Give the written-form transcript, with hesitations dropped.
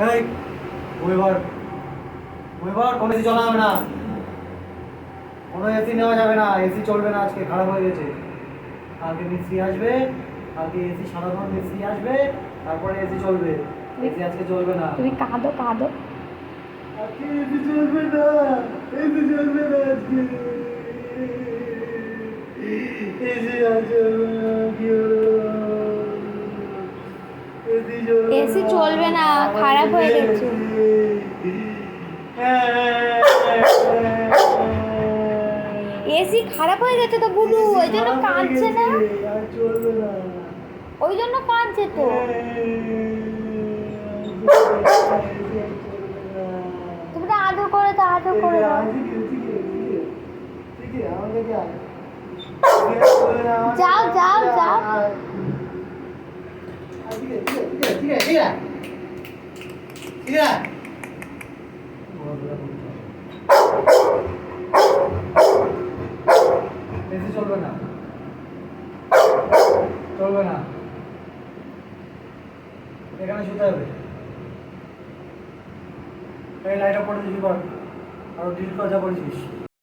এই ওইবার কোনো এসি চলা যাবে না, কোনো এসি নেওয়া যাবে না, এসি চলবে না, আজকে খারাপ হয়ে গেছে। কালকে মিস্ত্রি আসবে, কালকে এসি সারানোর মিস্ত্রি আসবে, তারপরে এসি চলবে। এসি আজকে চলবে না। তুমি কাঁদো কাঁদো। আজকে এসি চলবে না, এসি চলবে না আজকে। এসি আর চলবে না, কি হলো? এসি চলবে না, খারাপ হয়ে গেছে। এসি খারাপ হয়ে গেছে তো বুলু, ওই জন্য কাঁদছে না, ওই জন্য কাঁদছে তো। তুমি তো আদর করে দাও, আদর করে দাও। যাও যাও যাও। চলবে না, চলবে না, এখানে শুতে হবে। এই লাইটটা পড়ে দিবি, আর ডিলিট করে যা বলছিস।